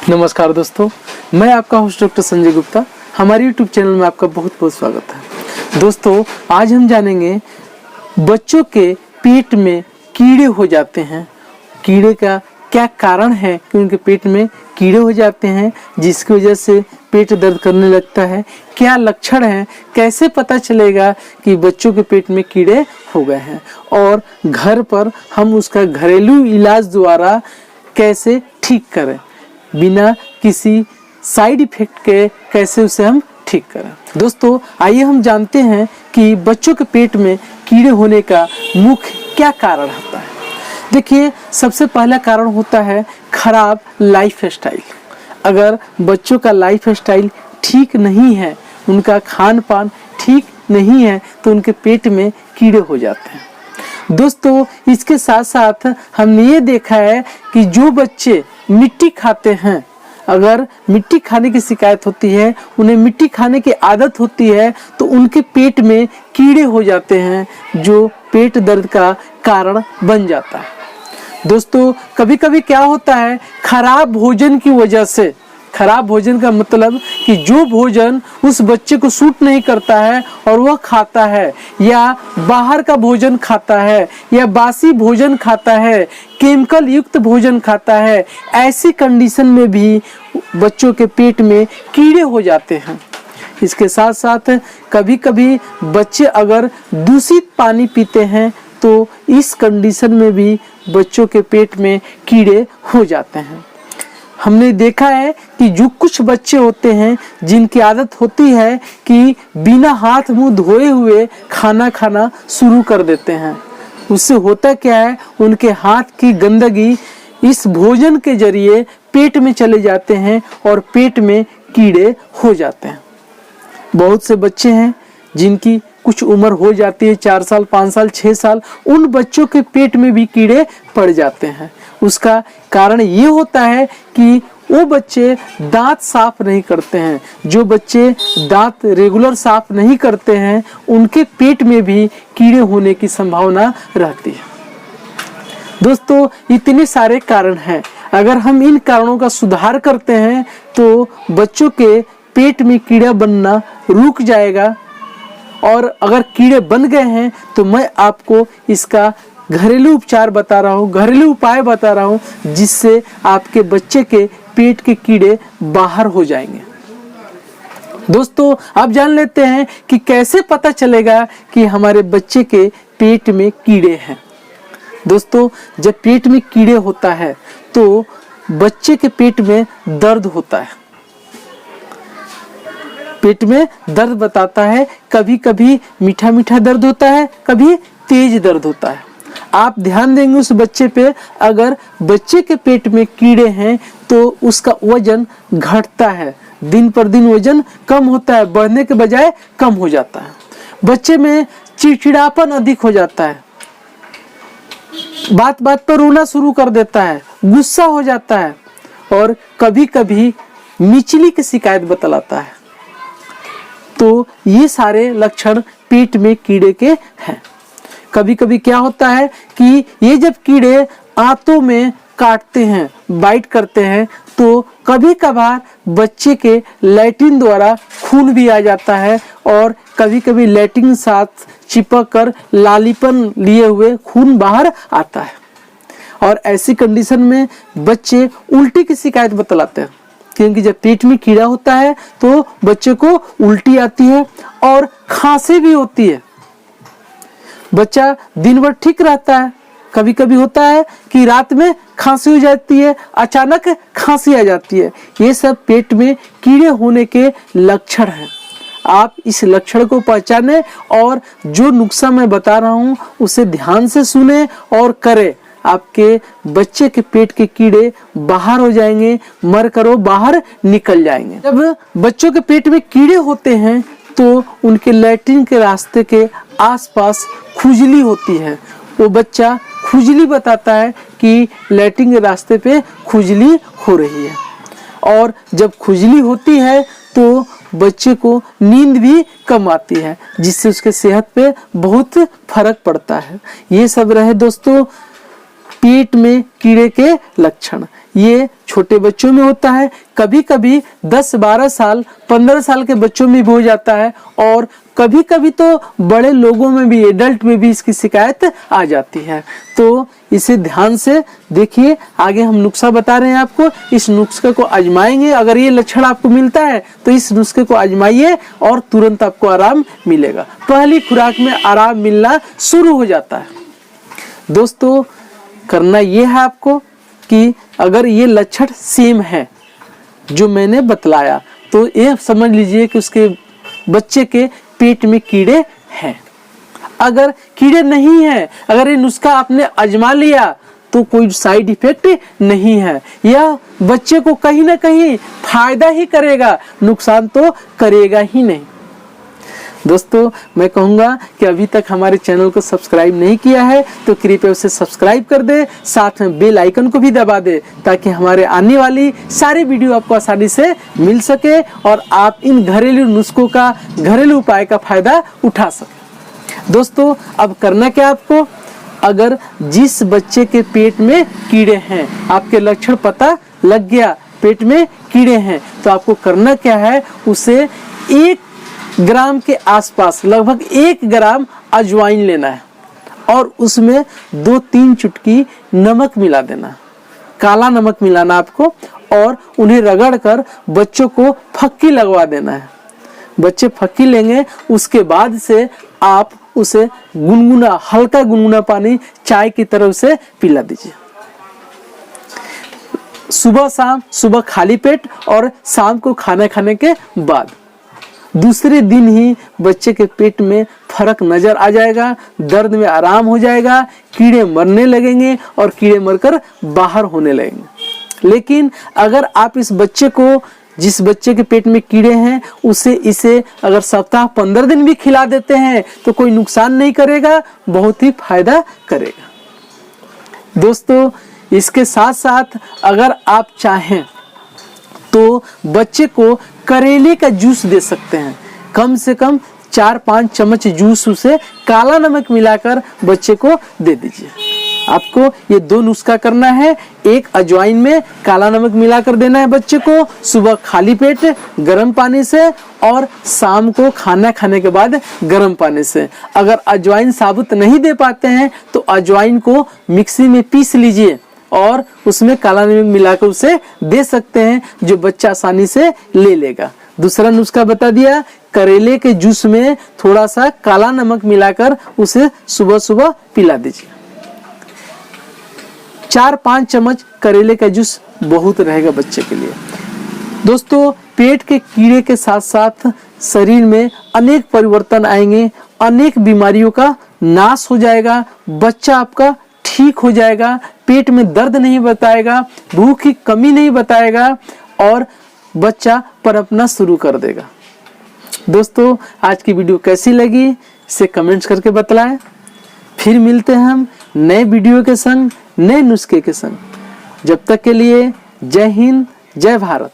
नमस्कार दोस्तों, मैं आपका होस्ट डॉक्टर संजय गुप्ता। हमारे यूट्यूब चैनल में आपका बहुत बहुत स्वागत है। दोस्तों, आज हम जानेंगे बच्चों के पेट में कीड़े हो जाते हैं, कीड़े का क्या कारण है कि उनके पेट में कीड़े हो जाते हैं जिसकी वजह से पेट दर्द करने लगता है, क्या लक्षण हैं, कैसे पता चलेगा कि बच्चों के पेट में कीड़े हो गए हैं और घर पर हम उसका घरेलू इलाज द्वारा कैसे ठीक करें, बिना किसी साइड इफेक्ट के कैसे उसे हम ठीक करें। दोस्तों, आइए हम जानते हैं कि बच्चों के पेट में कीड़े होने का मुख्य क्या कारण होता है। देखिए, सबसे पहला कारण होता है खराब लाइफ स्टाइल। अगर बच्चों का लाइफ स्टाइल ठीक नहीं है, उनका खान पान ठीक नहीं है, तो उनके पेट में कीड़े हो जाते हैं। दोस्तों, इसके साथ साथ हमने ये देखा है कि जो बच्चे मिट्टी खाते हैं, अगर मिट्टी खाने की शिकायत होती है, उन्हें मिट्टी खाने की आदत होती है, तो उनके पेट में कीड़े हो जाते हैं जो पेट दर्द का कारण बन जाता है। दोस्तों, कभी कभी क्या होता है, खराब भोजन की वजह से, खराब भोजन का मतलब कि जो भोजन उस बच्चे को सूट नहीं करता है और वह खाता है, या बाहर का भोजन खाता है, या बासी भोजन खाता है, केमिकल युक्त भोजन खाता है, ऐसी कंडीशन में भी बच्चों के पेट में कीड़े हो जाते हैं। इसके साथ साथ कभी कभी बच्चे अगर दूषित पानी पीते हैं तो इस कंडीशन में भी बच्चों के पेट में कीड़े हो जाते हैं। हमने देखा है कि जो कुछ बच्चे होते हैं जिनकी आदत होती है कि बिना हाथ मुंह धोए हुए खाना खाना शुरू कर देते हैं, उससे होता क्या है, उनके हाथ की गंदगी इस भोजन के जरिए पेट में चले जाते हैं और पेट में कीड़े हो जाते हैं। बहुत से बच्चे हैं जिनकी कुछ उम्र हो जाती है, 4 साल, 5 साल, 6 साल, उन बच्चों के पेट में भी कीड़े पड़ जाते हैं। उसका कारण ये होता है कि वो बच्चे दांत साफ नहीं करते हैं। जो बच्चे दांत रेगुलर साफ नहीं करते हैं, उनके पेट में भी कीड़े होने की संभावना रहती है। दोस्तों, इतने सारे कारण हैं। अगर हम इन कारणों का सुधार करते हैं तो बच्चों के पेट में कीड़ा बनना रुक जाएगा, और अगर कीड़े बन गए हैं तो मैं आपको इसका घरेलू उपचार बता रहा हूँ, घरेलू उपाय बता रहा हूँ, जिससे आपके बच्चे के पेट के कीड़े बाहर हो जाएंगे। दोस्तों, अब जान लेते हैं कि कैसे पता चलेगा कि हमारे बच्चे के पेट में कीड़े हैं। दोस्तों, जब पेट में कीड़े होता है तो बच्चे के पेट में दर्द होता है। पेट में दर्द बताता है, कभी कभी मीठा मीठा दर्द होता है, कभी तेज दर्द होता है। आप ध्यान देंगे उस बच्चे पे, अगर बच्चे के पेट में कीड़े हैं तो उसका वजन घटता है, दिन पर दिन वजन कम होता है, बढ़ने के बजाय कम हो जाता है। बच्चे में चिड़चिड़ापन अधिक हो जाता है, बात बात पर रोना शुरू कर देता है, गुस्सा हो जाता है, और कभी कभी मिचली की शिकायत बतलाता है। तो ये सारे लक्षण पेट में कीड़े के हैं। कभी कभी क्या होता है कि ये जब कीड़े आंतों में काटते हैं, बाइट करते हैं, तो कभी कभार बच्चे के लैट्रिन द्वारा खून भी आ जाता है, और कभी कभी लैट्रिन साथ चिपक कर लालीपन लिए हुए खून बाहर आता है। और ऐसी कंडीशन में बच्चे उल्टी की शिकायत बतलाते हैं, क्योंकि जब पेट में कीड़ा होता है तो बच्चे को उल्टी आती है और खांसी भी होती है। बच्चा दिन भर ठीक रहता है, कभी कभी होता है कि रात में खांसी हो जाती है, अचानक खांसी आ जाती है। ये सब पेट में कीड़े होने के लक्षण हैं। आप इस लक्षण को पहचानें और जो नुस्खा मैं बता रहा हूँ उसे ध्यान से सुने और करें। आपके बच्चे के पेट के कीड़े बाहर हो जाएंगे, मर कर वो बाहर निकल जाएंगे। जब बच्चों के पेट में कीड़े होते हैं तो उनके लैट्रिन के रास्ते के आसपास खुजली होती है। वो बच्चा खुजली बताता है कि लैट्रिन के रास्ते पे खुजली हो रही है, और जब खुजली होती है तो बच्चे को नींद भी कम आती है, जिससे उसके सेहत पे बहुत फर्क पड़ता है। ये सब रहे दोस्तों पेट में कीड़े के लक्षण। ये छोटे बच्चों में होता है, कभी कभी 10, 12 साल, 15 साल के बच्चों में भी हो जाता है, और कभी कभी तो बड़े लोगों में भी, एडल्ट में भी इसकी शिकायत आ जाती है। तो इसे ध्यान से देखिए। आगे हम नुस्खा बता रहे हैं आपको, इस नुस्खे को आजमाएंगे। अगर ये लक्षण आपको मिलता है तो इस नुस्खे को आजमाइए और तुरंत आपको आराम मिलेगा। पहली खुराक में आराम मिलना शुरू हो जाता है। दोस्तों, करना ये है आपको कि अगर ये लक्षण सेम है जो मैंने बतलाया, तो ये समझ लीजिए कि उसके बच्चे के पेट में कीड़े हैं। अगर कीड़े नहीं हैं, अगर ये नुस्खा आपने आजमा लिया तो कोई साइड इफेक्ट नहीं है, यह बच्चे को कहीं ना कहीं फायदा ही करेगा, नुकसान तो करेगा ही नहीं। दोस्तों, मैं कहूँगा कि अभी तक हमारे चैनल को सब्सक्राइब नहीं किया है तो कृपया उसे सब्सक्राइब कर दे, साथ में बेल आइकन को भी दबा दे, ताकि हमारे आने वाली सारी वीडियो आपको आसानी से मिल सके और आप इन घरेलू नुस्खों का, घरेलू उपाय का फायदा उठा सके। दोस्तों, अब करना क्या आपको, अगर जिस बच्चे के पेट में कीड़े हैं, आपके लक्षण पता लग गया पेट में कीड़े हैं, तो आपको करना क्या है, उसे 1 ग्राम के आसपास, लगभग 1 ग्राम अजवाइन लेना है और उसमें 2-3 चुटकी नमक मिला देना, काला नमक मिलाना आपको, और उन्हें रगड़कर बच्चों को फक्की लगवा देना है। बच्चे फक्की लेंगे, उसके बाद से आप उसे गुनगुना, हल्का गुनगुना पानी चाय की तरह उसे पिला दीजिए। सुबह शाम, सुबह खाली पेट और शाम को खाना खाने के बाद। दूसरे दिन ही बच्चे के पेट में फर्क नजर आ जाएगा, दर्द में आराम हो जाएगा, कीड़े मरने लगेंगे और कीड़े मरकर बाहर होने लगेंगे। लेकिन अगर आप इस बच्चे को, जिस बच्चे के पेट में कीड़े हैं, इसे अगर सप्ताह 15 दिन भी खिला देते हैं तो कोई नुकसान नहीं करेगा, बहुत ही फायदा करेगा। दोस्तों, इसके साथ साथ अगर आप चाहें तो बच्चे को करेले का जूस दे सकते हैं। कम से कम 4-5 चम्मच जूस उसे काला नमक मिलाकर बच्चे को दे दीजिए। आपको ये 2 नुस्खा करना है, एक अजवाइन में काला नमक मिलाकर देना है बच्चे को सुबह खाली पेट गर्म पानी से, और शाम को खाना खाने के बाद गर्म पानी से। अगर अजवाइन साबुत नहीं दे पाते हैं तो अजवाइन को मिक्सी में पीस लीजिए और उसमें काला नमक मिलाकर उसे दे सकते हैं, जो बच्चा आसानी से ले लेगा। दूसरा नुस्खा बता दिया, करेले के जूस में थोड़ा सा काला नमक मिलाकर उसे सुबह सुबह पिला दीजिए। 4-5 चम्मच करेले का जूस बहुत रहेगा बच्चे के लिए। दोस्तों, पेट के कीड़े के साथ साथ शरीर में अनेक परिवर्तन आएंगे, अनेक बीमारियों का नाश हो जाएगा, बच्चा आपका ठीक हो जाएगा, पेट में दर्द नहीं बताएगा, भूख की कमी नहीं बताएगा और बच्चा पनपना शुरू कर देगा। दोस्तों, आज की वीडियो कैसी लगी इसे कमेंट्स करके बतलाएं। फिर मिलते हैं हम नए वीडियो के संग, नए नुस्खे के संग। जब तक के लिए जय हिंद, जय भारत।